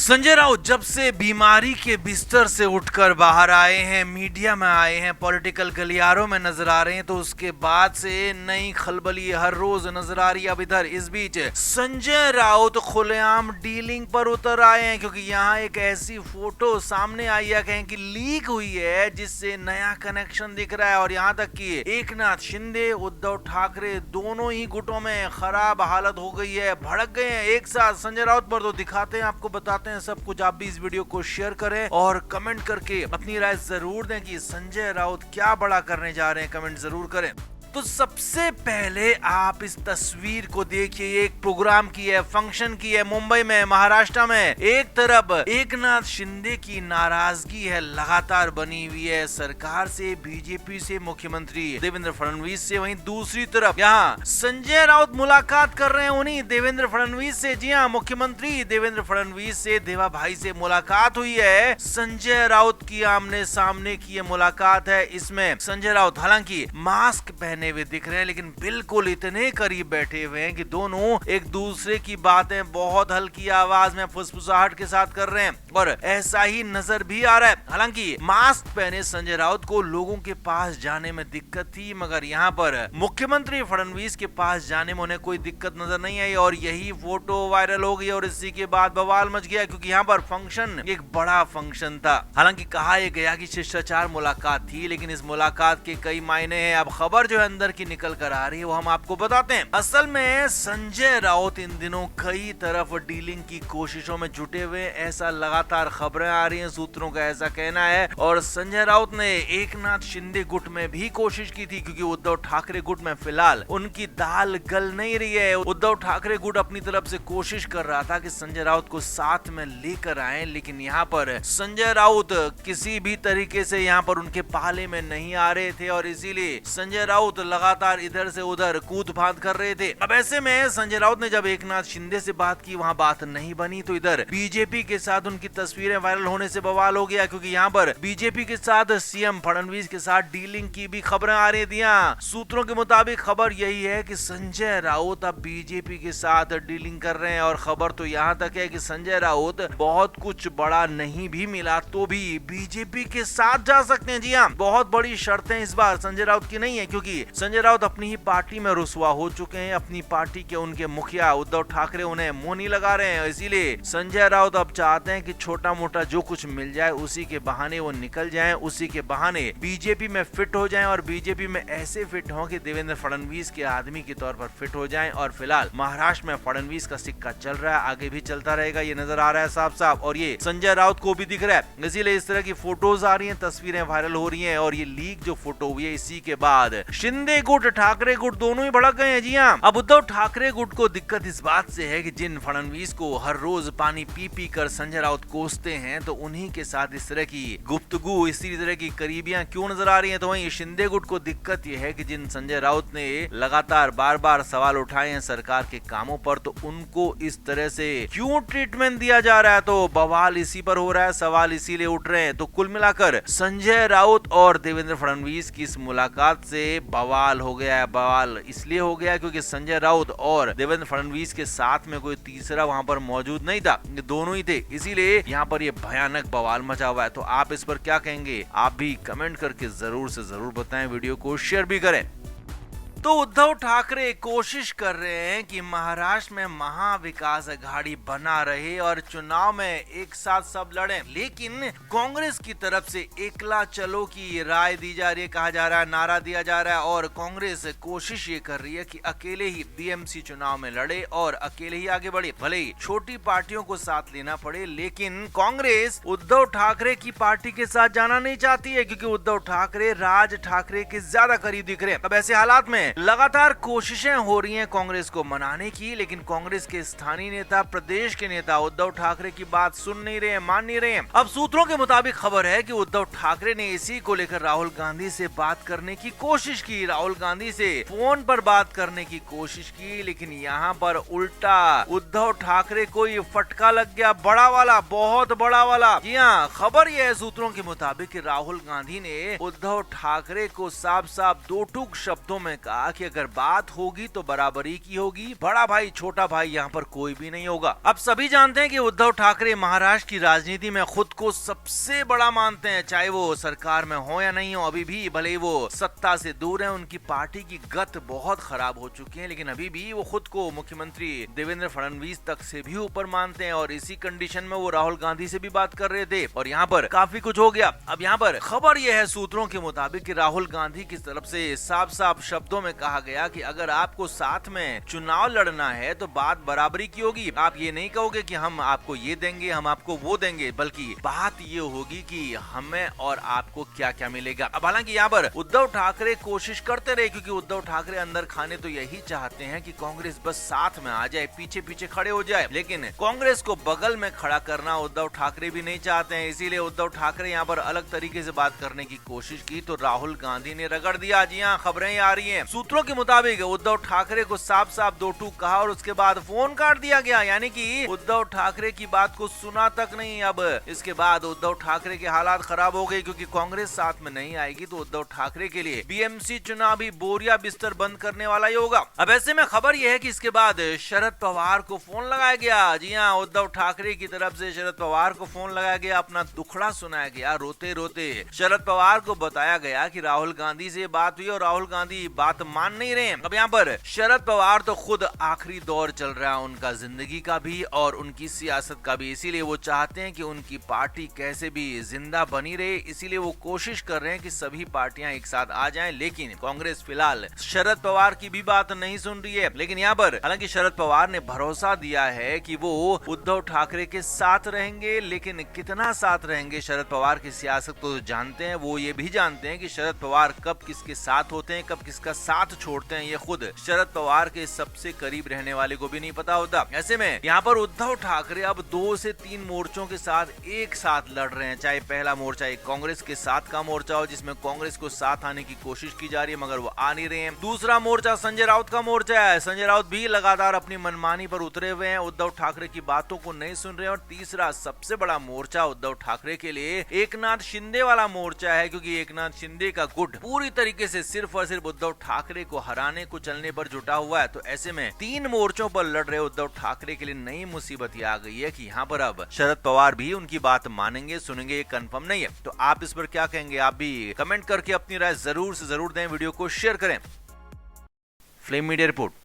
संजय राउत जब से बीमारी के बिस्तर से उठकर बाहर आए हैं, मीडिया में आए हैं, पॉलिटिकल गलियारों में नजर आ रहे हैं, तो उसके बाद से नई खलबली हर रोज नजर आ रही है। अब इधर इस बीच संजय राउत खुलेआम डीलिंग पर उतर आए हैं, क्योंकि यहाँ एक ऐसी फोटो सामने आई है, कहें कि लीक हुई है, जिससे नया कनेक्शन दिख रहा है। और यहाँ तक कि एकनाथ शिंदे, उद्धव ठाकरे दोनों ही गुटों में खराब हालत हो गई है, भड़क गए हैं एक साथ। संजय राउत पर तो दिखाते हैं, आपको बताते हैं सब कुछ। आप भी इस वीडियो को शेयर करें और कमेंट करके अपनी राय जरूर दें कि संजय राउत क्या बड़ा करने जा रहे हैं, कमेंट जरूर करें। तो सबसे पहले आप इस तस्वीर को देखिए। एक प्रोग्राम की है, फंक्शन की है मुंबई में, महाराष्ट्र में। एक तरफ एकनाथ शिंदे की नाराजगी है, लगातार बनी हुई है सरकार से, बीजेपी से, मुख्यमंत्री देवेंद्र फडणवीस से। वहीं दूसरी तरफ यहाँ संजय राउत मुलाकात कर रहे हैं उन्हीं देवेंद्र फडणवीस से। जी हाँ, मुख्यमंत्री देवेंद्र फडणवीस से देवा भाई से मुलाकात हुई है। संजय राउत की आमने सामने की ये मुलाकात है। इसमें संजय राउत हालांकि मास्क पहने हुए दिख रहे हैं, लेकिन बिल्कुल इतने करीब बैठे हुए हैं कि दोनों एक दूसरे की बातें बहुत हल्की आवाज में, फुसफुसाहट के साथ कर रहे हैं, और ऐसा ही नजर भी आ रहा है। हालांकि मास्क पहने संजय राउत को लोगों के पास जाने में दिक्कत थी, मगर यहाँ पर मुख्यमंत्री फडणवीस के पास जाने में उन्हें कोई दिक्कत नजर नहीं आई, और यही फोटो वायरल हो गई और इसी के बाद बवाल मच गया, क्योंकि यहाँ पर फंक्शन एक बड़ा फंक्शन था। हालांकि कहा यह गया कि शिष्टाचार मुलाकात थी, लेकिन इस मुलाकात के कई मायने हैं। अब खबर जो है अंदर की निकल कर आ रही है, वो हम आपको बताते हैं। असल में संजय राउत इन दिनों कई तरफ डीलिंग की कोशिशों में जुटे हुए, ऐसा लगातार खबरें आ रही हैं, सूत्रों का ऐसा कहना है। और संजय राउत ने एकनाथ शिंदे गुट में भी कोशिश की थी, क्योंकि उद्धव ठाकरे गुट में फिलहाल उनकी दाल गल नहीं रही है। उद्धव ठाकरे गुट अपनी तरफ से कोशिश कर रहा था कि संजय राउत को साथ में लेकर आए, लेकिन यहाँ पर संजय राउत किसी भी तरीके से यहाँ पर उनके पाले में नहीं आ रहे थे, और इसीलिए संजय राउत लगातार इधर से उधर कूद फांद कर रहे थे। अब ऐसे में संजय राउत ने जब एकनाथ शिंदे से बात की, वहां बात नहीं बनी, तो इधर बीजेपी के साथ उनकी तस्वीरें वायरल होने से बवाल हो गया, क्योंकि यहाँ पर बीजेपी के साथ सीएम फडणवीस के साथ डीलिंग की भी खबरें आ रही थी। सूत्रों के मुताबिक खबर यही है कि संजय राउत अब बीजेपी के साथ डीलिंग कर रहे हैं, और खबर तो यहाँ तक है कि संजय राउत बहुत कुछ बड़ा नहीं भी मिला तो भी बीजेपी के साथ जा सकते हैं। जी हाँ, बहुत बड़ी शर्तें इस बार संजय राउत की नहीं है, क्योंकि संजय राउत अपनी ही पार्टी में रुसवा हो चुके हैं। अपनी पार्टी के उनके मुखिया उद्धव ठाकरे उन्हें मुंह नहीं लगा रहे हैं, इसीलिए संजय राउत अब चाहते हैं कि छोटा मोटा जो कुछ मिल जाए उसी के बहाने वो निकल जाएं, उसी के बहाने बीजेपी में फिट हो जाएं, और बीजेपी में ऐसे फिट हों कि देवेंद्र फडणवीस के आदमी के तौर पर फिट हो जाएं। और फिलहाल महाराष्ट्र में फडणवीस का सिक्का चल रहा है, आगे भी चलता रहेगा, ये नजर आ रहा है साफ साफ, और ये संजय राउत को भी दिख रहा है। इसीलिए इस तरह की फोटोज आ रही है, तस्वीरें वायरल हो रही है, और ये लीक जो फोटो हुई है, इसी के बाद शिंदे गुट, ठाकरे गुट दोनों ही भड़क गए हैं। जी हाँ, अब उद्धव ठाकरे गुट को दिक्कत इस बात से है कि जिन फडणवीस को हर रोज पानी पी पी कर संजय राउत कोसते हैं, तो उन्हीं के साथ इस तरह की गुफ्तगू, इसी तरह की करीबियां क्यों नजर आ रही हैं। तो वहीं शिंदे गुट को दिक्कत यह है कि जिन संजय राउत ने लगातार बार बार सवाल उठाए हैं सरकार के कामों पर, तो उनको इस तरह से क्यों ट्रीटमेंट दिया जा रहा है, तो बवाल इसी पर हो रहा है, सवाल इसीलिए उठ रहे हैं। तो कुल मिलाकर संजय राउत और देवेंद्र फडणवीस की इस मुलाकात से बवाल हो गया है। बवाल इसलिए हो गया क्योंकि संजय राउत और देवेंद्र फडणवीस के साथ में कोई तीसरा वहां पर मौजूद नहीं था, दोनों ही थे, इसीलिए यहाँ पर ये भयानक बवाल मचा हुआ है। तो आप इस पर क्या कहेंगे, आप भी कमेंट करके जरूर से जरूर बताएं, वीडियो को शेयर भी करें। तो उद्धव ठाकरे कोशिश कर रहे हैं कि महाराष्ट्र में महाविकास अघाड़ी बना रहे और चुनाव में एक साथ सब लड़ें, लेकिन कांग्रेस की तरफ से एकला चलो की राय दी जा रही है, कहा जा रहा है, नारा दिया जा रहा है, और कांग्रेस कोशिश ये कर रही है कि अकेले ही बीएमसी चुनाव में लड़े और अकेले ही आगे बढ़े, भले ही छोटी पार्टियों को साथ लेना पड़े, लेकिन कांग्रेस उद्धव ठाकरे की पार्टी के साथ जाना नहीं चाहती है, क्योंकि उद्धव ठाकरे राज ठाकरे के ज्यादा करीब दिख रहे हैं। अब ऐसे हालात में लगातार कोशिशें हो रही हैं कांग्रेस को मनाने की, लेकिन कांग्रेस के स्थानीय नेता, प्रदेश के नेता उद्धव ठाकरे की बात सुन नहीं रहे हैं, मान नहीं रहे हैं। अब सूत्रों के मुताबिक खबर है कि उद्धव ठाकरे ने इसी को लेकर राहुल गांधी से बात करने की कोशिश की, राहुल गांधी से फोन पर बात करने की कोशिश की, लेकिन यहाँ पर उल्टा उद्धव ठाकरे को ये फटका लग गया, बड़ा वाला, बहुत बड़ा वाला। जी हाँ, खबर यह है सूत्रों के मुताबिक राहुल गांधी ने उद्धव ठाकरे को साफ साफ दो टूक शब्दों में कहा कहा कि अगर बात होगी तो बराबरी की होगी, बड़ा भाई छोटा भाई यहाँ पर कोई भी नहीं होगा। अब सभी जानते हैं कि उद्धव ठाकरे महाराष्ट्र की राजनीति में खुद को सबसे बड़ा मानते हैं, चाहे वो सरकार में हो या नहीं हो। अभी भी भले ही वो सत्ता से दूर है, उनकी पार्टी की गत बहुत खराब हो चुकी है, लेकिन अभी भी वो खुद को मुख्यमंत्री देवेंद्र फडणवीस तक से भी ऊपर मानते हैं। और इसी कंडीशन में वो राहुल गांधी से भी बात कर रहे थे और यहाँ पर काफी कुछ हो गया। अब यहाँ पर खबर यह है सूत्रों के मुताबिक कि राहुल गांधी की तरफ से साफ साफ शब्दों में कहा गया कि अगर आपको साथ में चुनाव लड़ना है तो बात बराबरी की होगी। आप ये नहीं कहोगे कि हम आपको ये देंगे, हम आपको वो देंगे, बल्कि बात ये होगी कि हमें और आपको क्या क्या मिलेगा। अब हालांकि यहाँ पर उद्धव ठाकरे कोशिश करते रहे, क्योंकि उद्धव ठाकरे अंदर खाने तो यही चाहते हैं कि कांग्रेस बस साथ में आ जाए, पीछे पीछे खड़े हो जाए, लेकिन कांग्रेस को बगल में खड़ा करना उद्धव ठाकरे भी नहीं चाहते हैं। इसीलिए उद्धव ठाकरे यहाँ पर अलग तरीके से बात करने की कोशिश की तो राहुल गांधी ने रगड़ दिया। जी हाँ, खबरें आ रही हैं। सूत्रों के मुताबिक उद्धव ठाकरे को साफ साफ दो टूक कहा और उसके बाद फोन काट दिया गया, यानी कि उद्धव ठाकरे की बात को सुना तक नहीं। अब इसके बाद उद्धव ठाकरे के हालात खराब हो गए, क्योंकि कांग्रेस साथ में नहीं आएगी तो उद्धव ठाकरे के लिए बीएमसी चुनावी बोरिया बिस्तर बंद करने वाला ही होगा। अब ऐसे में खबर यह है कि इसके बाद शरद पवार को फोन लगाया गया। जी हाँ, उद्धव ठाकरे की तरफ से शरद पवार को फोन लगाया गया, अपना दुखड़ा सुनाया गया। रोते रोते शरद पवार को बताया गया कि राहुल गांधी से बात हुई और राहुल गांधी बात मान नहीं रहे। अब यहाँ पर शरद पवार तो खुद आखिरी दौर चल रहा है उनका जिंदगी का भी और उनकी सियासत का भी, इसीलिए वो चाहते हैं कि उनकी पार्टी कैसे भी जिंदा बनी रहे। इसीलिए वो कोशिश कर रहे हैं कि सभी पार्टियां एक साथ आ जाएं, लेकिन कांग्रेस फिलहाल शरद पवार की भी बात नहीं सुन रही है। लेकिन यहाँ पर हालांकि शरद पवार ने भरोसा दिया है कि वो उद्धव ठाकरे के साथ रहेंगे, लेकिन कितना साथ रहेंगे शरद पवार की सियासत को जानते हैं। वो ये भी जानते हैं कि शरद पवार कब किसके साथ होते हैं, कब किसका साथ छोड़ते हैं, ये खुद शरद पवार के सबसे करीब रहने वाले को भी नहीं पता होता। ऐसे में यहाँ पर उद्धव ठाकरे अब 2 से 3 मोर्चों के साथ एक साथ लड़ रहे हैं। चाहे पहला मोर्चा एक कांग्रेस के साथ का मोर्चा हो, जिसमें कांग्रेस को साथ आने की कोशिश की जा रही है, मगर वो आ नहीं रहे हैं। दूसरा मोर्चा संजय राउत का मोर्चा है। संजय राउत भी लगातार अपनी मनमानी पर उतरे हुए हैं, उद्धव ठाकरे की बातों को नहीं सुन रहे हैं। और तीसरा सबसे बड़ा मोर्चा उद्धव ठाकरे के लिए एकनाथ शिंदे वाला मोर्चा है, क्योंकि एकनाथ शिंदे का गुट पूरी तरीके से सिर्फ और सिर्फ उद्धव ठाकरे को हराने को चलने पर जुटा हुआ है। तो ऐसे में 3 मोर्चों पर लड़ रहे उद्धव ठाकरे के लिए नई मुसीबत ये आ गई है कि यहाँ पर अब शरद पवार भी उनकी बात मानेंगे, सुनेंगे, ये कंफर्म नहीं है। तो आप इस पर क्या कहेंगे? आप भी कमेंट करके अपनी राय जरूर से जरूर दें, वीडियो को शेयर करें। Flame media report.